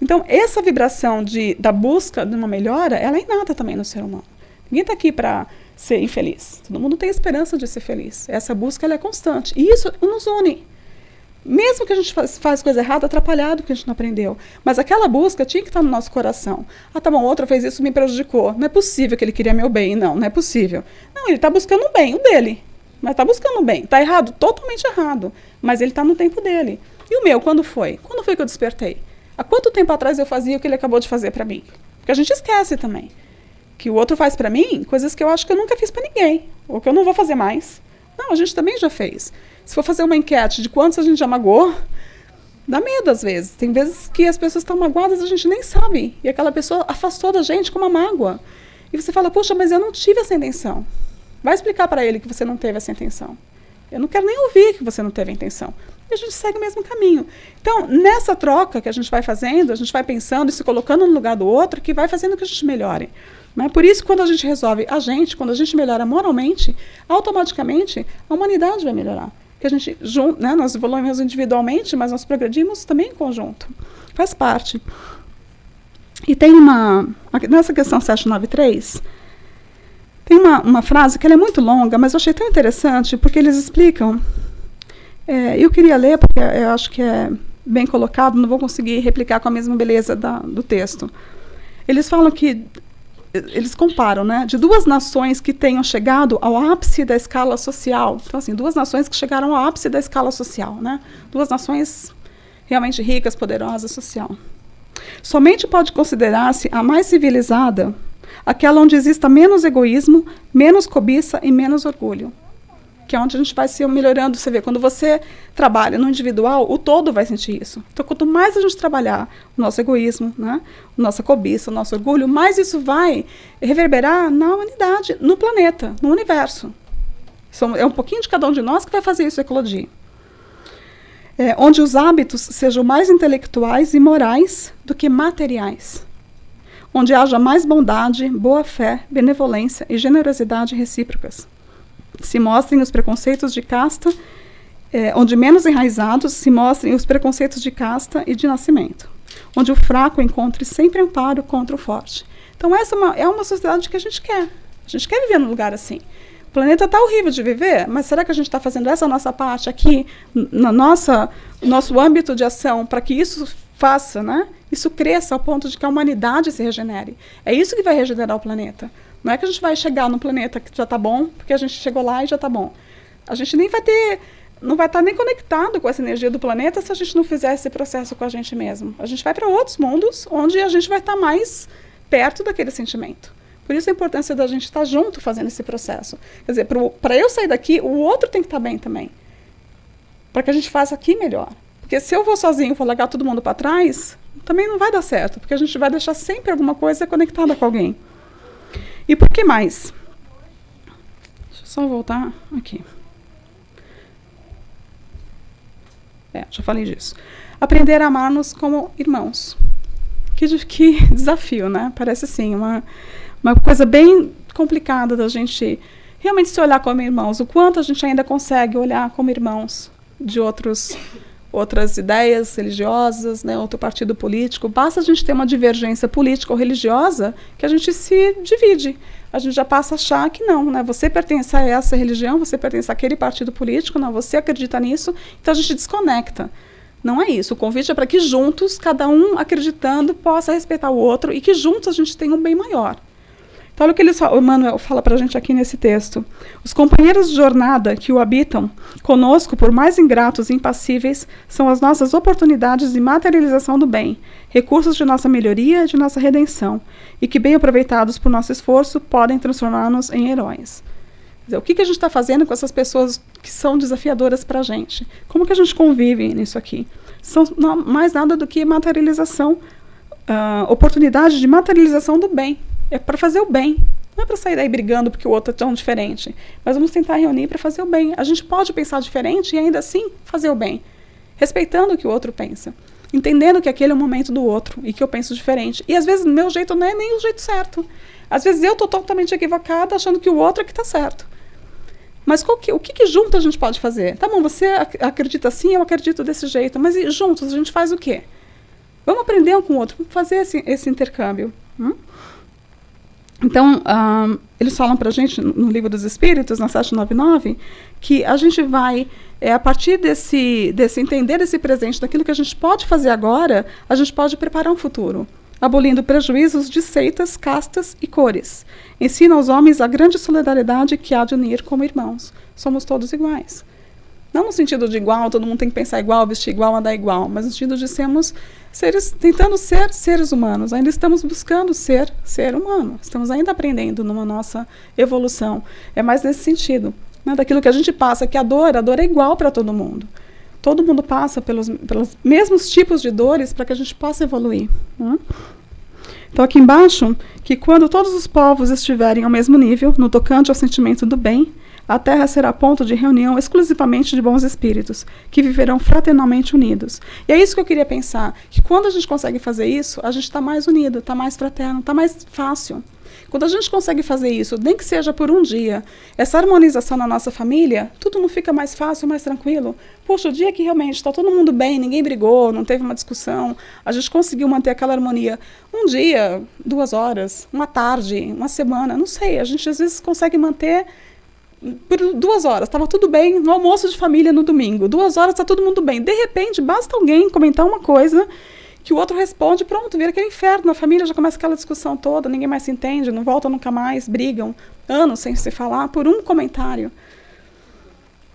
Então, essa vibração da busca de uma melhora, ela é inata também no ser humano. Ninguém está aqui para ser infeliz. Todo mundo tem esperança de ser feliz. Essa busca ela é constante. E isso nos une. Mesmo que a gente faz coisa errada, atrapalhado, porque a gente não aprendeu. Mas aquela busca tinha que estar no nosso coração. Ah, tá bom, outro fez isso, me prejudicou. Não é possível que ele queria meu bem. Não é possível. Não, ele está buscando o bem, o dele. Mas está buscando o bem. Está errado? Totalmente errado. Mas ele está no tempo dele. E o meu, quando foi? Quando foi que eu despertei? Há quanto tempo atrás eu fazia o que ele acabou de fazer para mim? Porque a gente esquece também. Que o outro faz para mim coisas que eu acho que eu nunca fiz para ninguém. Ou que eu não vou fazer mais. Não, a gente também já fez. Se for fazer uma enquete de quantos a gente já magoou, dá medo às vezes. Tem vezes que as pessoas estão magoadas e a gente nem sabe. E aquela pessoa afastou da gente com uma mágoa. E você fala, poxa, mas eu não tive essa intenção. Vai explicar para ele que você não teve essa intenção. Eu não quero nem ouvir que você não teve a intenção. E a gente segue o mesmo caminho. Então, nessa troca que a gente vai fazendo, a gente vai pensando e se colocando no lugar do outro, que vai fazendo que a gente melhore. Né? Por isso, quando a gente resolve quando a gente melhora moralmente, automaticamente a humanidade vai melhorar. Porque a gente, né, nós evoluímos individualmente, mas nós progredimos também em conjunto. Faz parte. E tem nessa questão 793, tem uma frase que ela é muito longa, mas eu achei tão interessante, porque eles explicam. Eu queria ler, porque eu acho que é bem colocado, não vou conseguir replicar com a mesma beleza do texto. Eles falam que eles comparam, né, de duas nações que tenham chegado ao ápice da escala social. Então, assim, duas nações que chegaram ao ápice da escala social, né? Duas nações realmente ricas, poderosas, social. Somente pode considerar-se a mais civilizada aquela onde exista menos egoísmo, menos cobiça e menos orgulho. Que é onde a gente vai se melhorando. Você vê, quando você trabalha no individual, o todo vai sentir isso. Então, quanto mais a gente trabalhar o nosso egoísmo, né, nossa cobiça, o nosso orgulho, mais isso vai reverberar na humanidade, no planeta, no universo. É um pouquinho de cada um de nós que vai fazer isso eclodir. Onde os hábitos sejam mais intelectuais e morais do que materiais. Onde haja mais bondade, boa-fé, benevolência e generosidade recíprocas. Se mostrem os preconceitos de casta, onde menos enraizados se mostrem os preconceitos de casta e de nascimento, onde o fraco encontre sempre amparo contra o forte. Então essa é uma sociedade que a gente quer. A gente quer viver num lugar assim. O planeta está horrível de viver, mas será que a gente está fazendo essa nossa parte aqui, no nosso âmbito de ação, para que isso faça, né? Isso cresça ao ponto de que a humanidade se regenere. É isso que vai regenerar o planeta. Não é que a gente vai chegar no planeta que já está bom, porque a gente chegou lá e já está bom. A gente nem vai ter, não vai estar nem conectado com essa energia do planeta se a gente não fizer esse processo com a gente mesmo. A gente vai para outros mundos, onde a gente vai estar mais perto daquele sentimento. Por isso a importância da gente estar junto fazendo esse processo. Quer dizer, para eu sair daqui, o outro tem que estar bem também. Para que a gente faça aqui melhor. Porque se eu vou sozinho e for largar todo mundo para trás, também não vai dar certo, porque a gente vai deixar sempre alguma coisa conectada com alguém. E por que mais? Deixa eu só voltar aqui. Já falei disso. Aprender a amar-nos como irmãos. Que desafio, né? Parece assim, uma coisa bem complicada da gente realmente se olhar como irmãos. O quanto a gente ainda consegue olhar como irmãos de outras ideias religiosas, né, outro partido político. Basta a gente ter uma divergência política ou religiosa que a gente se divide. A gente já passa a achar que não, né? Você pertence a essa religião, você pertence àquele partido político, não, você acredita nisso, então a gente desconecta. Não é isso. O convite é para que juntos, cada um acreditando, possa respeitar o outro e que juntos a gente tenha um bem maior. Então, olha o que o Emmanuel fala para a gente aqui nesse texto. Os companheiros de jornada que o habitam, conosco, por mais ingratos e impassíveis, são as nossas oportunidades de materialização do bem, recursos de nossa melhoria e de nossa redenção, e que, bem aproveitados por nosso esforço, podem transformar-nos em heróis. Quer dizer, o que a gente está fazendo com essas pessoas que são desafiadoras para a gente? Como que a gente convive nisso aqui? São mais nada do que materialização, oportunidade de materialização do bem. É para fazer o bem. Não é para sair daí brigando porque o outro é tão diferente. Mas vamos tentar reunir para fazer o bem. A gente pode pensar diferente e ainda assim fazer o bem. Respeitando o que o outro pensa. Entendendo que aquele é o momento do outro e que eu penso diferente. E às vezes o meu jeito não é nem o jeito certo. Às vezes eu estou totalmente equivocada achando que o outro é que está certo. Mas o que junto a gente pode fazer? Tá bom, você acredita assim, eu acredito desse jeito. Mas juntos a gente faz o quê? Vamos aprender um com o outro. Vamos fazer esse intercâmbio. Então, eles falam para a gente, no Livro dos Espíritos, na 799, que a gente vai, a partir desse entender esse presente, daquilo que a gente pode fazer agora, a gente pode preparar um futuro, abolindo prejuízos de seitas, castas e cores. Ensina aos homens a grande solidariedade que há de unir como irmãos. Somos todos iguais. Não no sentido de igual, todo mundo tem que pensar igual, vestir igual, andar igual, mas no sentido de sermos tentando ser seres humanos. Ainda estamos buscando ser humano. Estamos ainda aprendendo numa nossa evolução. É mais nesse sentido, né, daquilo que a gente passa, que a dor é igual para todo mundo. Todo mundo passa pelos mesmos tipos de dores para que a gente possa evoluir. Né? Então, aqui embaixo, que quando todos os povos estiverem ao mesmo nível, no tocante ao sentimento do bem, a Terra será ponto de reunião exclusivamente de bons espíritos, que viverão fraternalmente unidos. E é isso que eu queria pensar, que quando a gente consegue fazer isso, a gente está mais unido, está mais fraterno, está mais fácil. Quando a gente consegue fazer isso, nem que seja por um dia, essa harmonização na nossa família, tudo não fica mais fácil, mais tranquilo. Poxa, o dia que realmente está todo mundo bem, ninguém brigou, não teve uma discussão, a gente conseguiu manter aquela harmonia. Um dia, 2 horas, uma tarde, uma semana, não sei, a gente às vezes consegue manter por 2 horas, estava tudo bem, no almoço de família no domingo, 2 horas está todo mundo bem. De repente, basta alguém comentar uma coisa que o outro responde, pronto, vira aquele inferno, a família já começa aquela discussão toda, ninguém mais se entende, não volta nunca mais, brigam, anos sem se falar, por um comentário.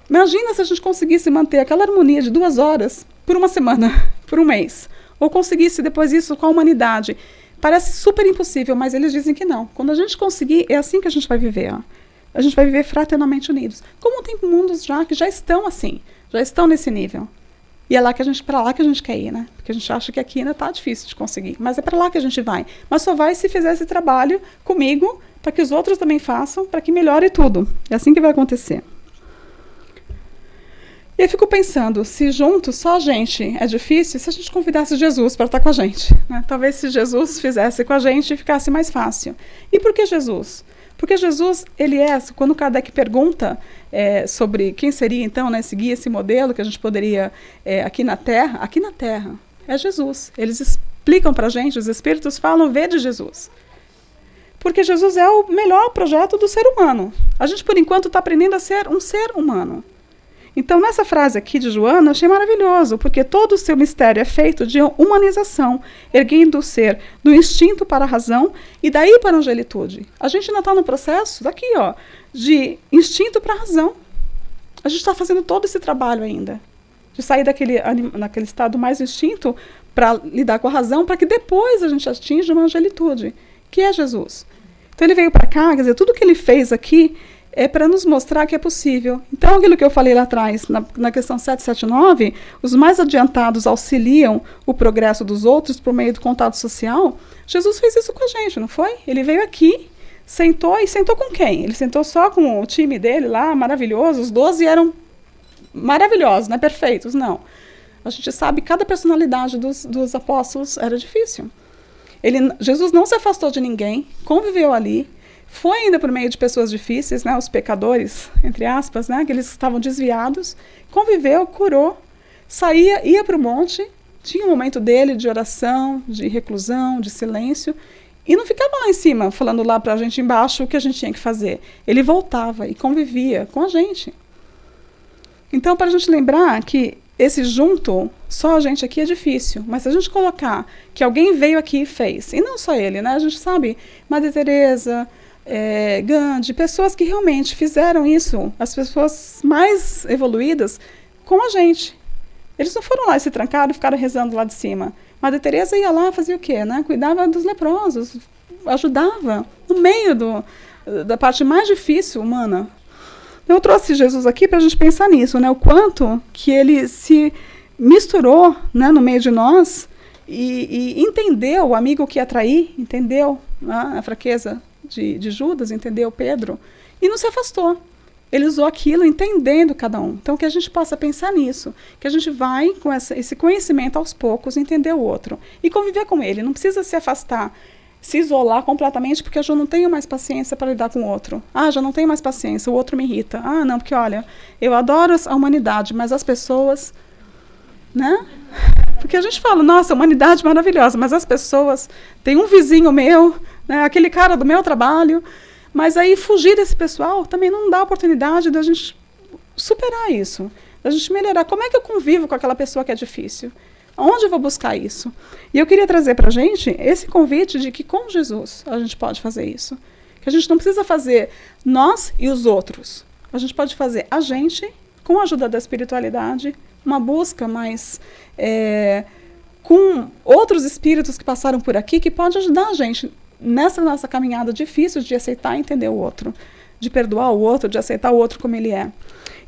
Imagina se a gente conseguisse manter aquela harmonia de 2 horas por uma semana, por um mês, ou conseguisse depois isso com a humanidade. Parece super impossível, mas eles dizem que não. Quando a gente conseguir, é assim que a gente vai viver, ó. A gente vai viver fraternamente unidos. Como tem mundos já que já estão assim, já estão nesse nível. E é para lá que a gente quer ir, né? Porque a gente acha que aqui ainda está difícil de conseguir. Mas é para lá que a gente vai. Mas só vai se fizer esse trabalho comigo, para que os outros também façam, para que melhore tudo. É assim que vai acontecer. E eu fico pensando, se juntos, só a gente é difícil, se a gente convidasse Jesus para estar com a gente, né? Talvez se Jesus fizesse com a gente, ficasse mais fácil. E por que Jesus? Porque Jesus, quando Kardec pergunta sobre quem seria, então, né, seguir esse modelo que a gente poderia, aqui na Terra, é Jesus. Eles explicam para a gente, os espíritos falam, vê de Jesus. Porque Jesus é o melhor projeto do ser humano. A gente, por enquanto, está aprendendo a ser um ser humano. Então, nessa frase aqui de Joana, eu achei maravilhoso, porque todo o seu mistério é feito de humanização, erguendo o ser do instinto para a razão e daí para a angelitude. A gente ainda está no processo daqui, ó, de instinto para a razão. A gente está fazendo todo esse trabalho ainda, de sair daquele estado mais instinto para lidar com a razão, para que depois a gente atinja uma angelitude, que é Jesus. Então ele veio para cá, quer dizer, tudo que ele fez aqui é para nos mostrar que é possível. Então, aquilo que eu falei lá atrás, na questão 779, os mais adiantados auxiliam o progresso dos outros por meio do contato social. Jesus fez isso com a gente, não foi? Ele veio aqui, sentou, e sentou com quem? Ele sentou só com o time dele lá, maravilhoso, os 12 eram maravilhosos, não é perfeitos, não. A gente sabe que cada personalidade dos apóstolos era difícil. Jesus não se afastou de ninguém, conviveu ali, foi ainda por meio de pessoas difíceis, né, os pecadores, entre aspas, né, que eles estavam desviados, conviveu, curou, saía, ia para o monte, tinha um momento dele de oração, de reclusão, de silêncio, e não ficava lá em cima, falando lá para a gente embaixo o que a gente tinha que fazer. Ele voltava e convivia com a gente. Então, para a gente lembrar que esse junto, só a gente aqui é difícil, mas se a gente colocar que alguém veio aqui e fez, e não só ele, né, a gente sabe, Madre Teresa, Gandhi, pessoas que realmente fizeram isso, as pessoas mais evoluídas, com a gente. Eles não foram lá e se trancaram e ficaram rezando lá de cima. Madre Teresa ia lá, fazia o quê? Né? Cuidava dos leprosos, ajudava no meio da parte mais difícil humana. Eu trouxe Jesus aqui para a gente pensar nisso, né? O quanto que ele se misturou, né, no meio de nós e entendeu o amigo que ia trair, entendeu, né, a fraqueza de Judas, entendeu Pedro, e não se afastou. Ele usou aquilo entendendo cada um. Então, que a gente possa pensar nisso, que a gente vai, com esse conhecimento aos poucos, entender o outro e conviver com ele. Não precisa se afastar, se isolar completamente, porque eu já não tenho mais paciência para lidar com o outro. Ah, já não tenho mais paciência, o outro me irrita. Ah, não, porque olha, eu adoro a humanidade, mas as pessoas, né? Porque a gente fala, nossa, a humanidade maravilhosa, mas as pessoas, tem um vizinho meu, né, aquele cara do meu trabalho, mas aí fugir desse pessoal também não dá oportunidade da gente superar isso, da gente melhorar. Como é que eu convivo com aquela pessoa que é difícil? Onde eu vou buscar isso? E eu queria trazer para a gente esse convite de que com Jesus a gente pode fazer isso. Que a gente não precisa fazer nós e os outros. A gente pode fazer a gente, com a ajuda da espiritualidade, uma busca mais com outros espíritos que passaram por aqui, que pode ajudar a gente nessa nossa caminhada difícil de aceitar e entender o outro, de perdoar o outro, de aceitar o outro como ele é.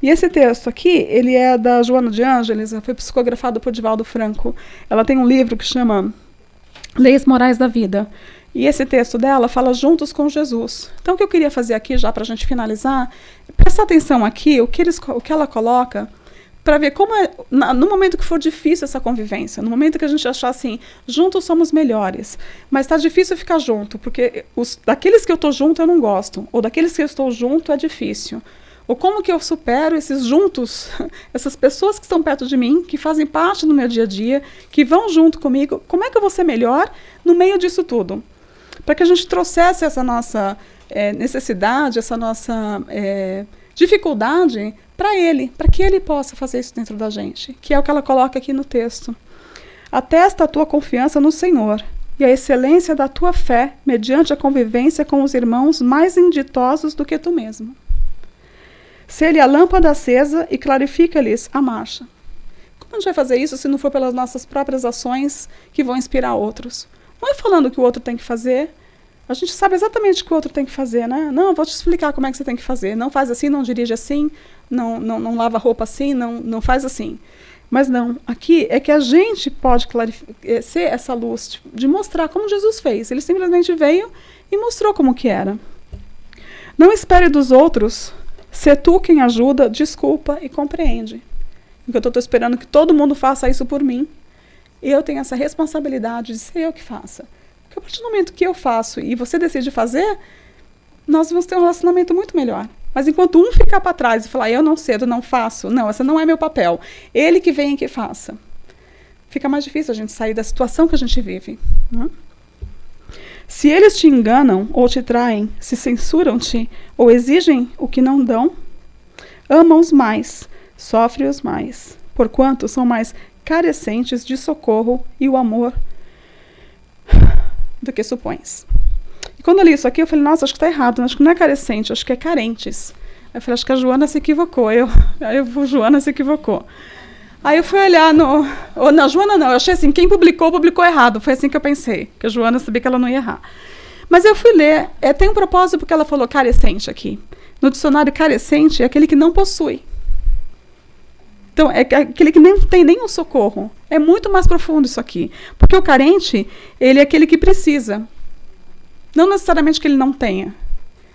E esse texto aqui, ele é da Joana de Ângeles, foi psicografado por Divaldo Franco. Ela tem um livro que chama Leis Morais da Vida. E esse texto dela fala juntos com Jesus. Então, o que eu queria fazer aqui, já para a gente finalizar, é prestar atenção aqui, o que ela coloca, para ver como no momento que for difícil essa convivência, no momento que a gente achar assim, juntos somos melhores, mas está difícil ficar junto, porque daqueles que eu estou junto eu não gosto, ou daqueles que eu estou junto é difícil. Ou como que eu supero esses juntos, essas pessoas que estão perto de mim, que fazem parte do meu dia a dia, que vão junto comigo, como é que eu vou ser melhor no meio disso tudo? Para que a gente trouxesse essa nossa necessidade, essa nossa dificuldade para ele, para que ele possa fazer isso dentro da gente, que é o que ela coloca aqui no texto. Atesta a tua confiança no Senhor e a excelência da tua fé mediante a convivência com os irmãos mais inditosos do que tu mesmo. Ser-lhe a lâmpada acesa e clarifica-lhes a marcha. Como a gente vai fazer isso se não for pelas nossas próprias ações que vão inspirar outros? Não é falando o que o outro tem que fazer. A gente sabe exatamente o que o outro tem que fazer, né? Não, eu vou te explicar como é que você tem que fazer. Não faz assim, não dirige assim, não lava roupa assim, não faz assim. Mas não, aqui é que a gente pode ser essa luz de mostrar como Jesus fez. Ele simplesmente veio e mostrou como que era. Não espere dos outros, ser tu quem ajuda, desculpa e compreende. Enquanto eu estou esperando que todo mundo faça isso por mim, eu tenho essa responsabilidade de ser eu que faça. Porque a partir do momento que eu faço e você decide fazer, nós vamos ter um relacionamento muito melhor. Mas enquanto um ficar para trás e falar, eu não cedo, não faço, não, esse não é meu papel, ele que vem e que faça, fica mais difícil a gente sair da situação que a gente vive. Né? Se eles te enganam ou te traem, se censuram-te ou exigem o que não dão, ama-os mais, sofre-os mais, porquanto são mais carecentes de socorro e o amor do que supões. E quando eu li isso aqui, eu falei, nossa, acho que está errado, acho que não é carecente, acho que é carentes. Aí eu falei, acho que a Joana se equivocou. Joana se equivocou. Aí eu fui olhar na Joana não, eu achei assim, quem publicou errado. Foi assim que eu pensei, que a Joana sabia que ela não ia errar. Mas eu fui ler, tem um propósito porque ela falou carecente aqui. No dicionário, carecente é aquele que não possui. Então, é aquele que nem tem nenhum socorro. É muito mais profundo isso aqui. Porque o carente, ele é aquele que precisa. Não necessariamente que ele não tenha.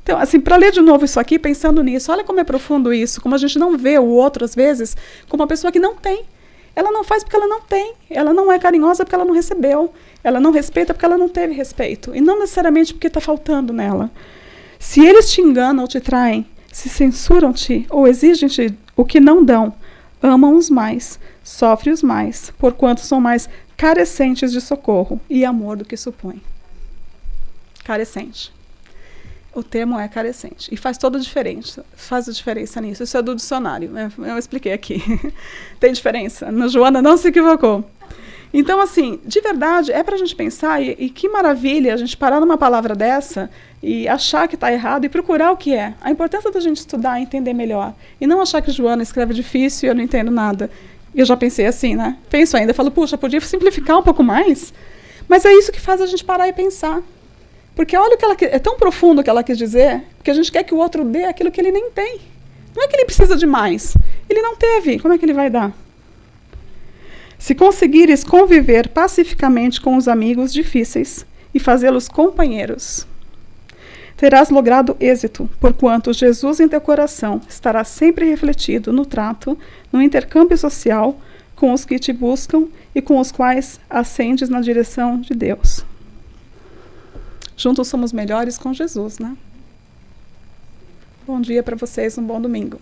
Então, assim, para ler de novo isso aqui, pensando nisso, olha como é profundo isso, como a gente não vê o outro, às vezes, como uma pessoa que não tem. Ela não faz porque ela não tem. Ela não é carinhosa porque ela não recebeu. Ela não respeita porque ela não teve respeito. E não necessariamente porque está faltando nela. Se eles te enganam ou te traem, se censuram-te ou exigem-te o que não dão, amam-os mais, sofre-os mais, porquanto são mais carecentes de socorro e amor do que supõem. Carecente. O termo é carecente. E faz toda a diferença. Faz a diferença nisso. Isso é do dicionário. Eu expliquei aqui. Tem diferença. A Joana não se equivocou. Então, assim, de verdade, é para a gente pensar, e que maravilha a gente parar numa palavra dessa e achar que está errado e procurar o que é. A importância da gente estudar e entender melhor. E não achar que Joana escreve difícil e eu não entendo nada. Eu já pensei assim, né? Penso ainda. Falo, puxa, podia simplificar um pouco mais? Mas é isso que faz a gente parar e pensar. Porque olha o que ela é tão profundo o que ela quis dizer, que a gente quer que o outro dê aquilo que ele nem tem. Não é que ele precisa de mais. Ele não teve. Como é que ele vai dar? Se conseguires conviver pacificamente com os amigos difíceis e fazê-los companheiros, terás logrado êxito, porquanto Jesus em teu coração estará sempre refletido no trato, no intercâmbio social com os que te buscam e com os quais ascendes na direção de Deus. Juntos somos melhores com Jesus, né? Bom dia para vocês, um bom domingo.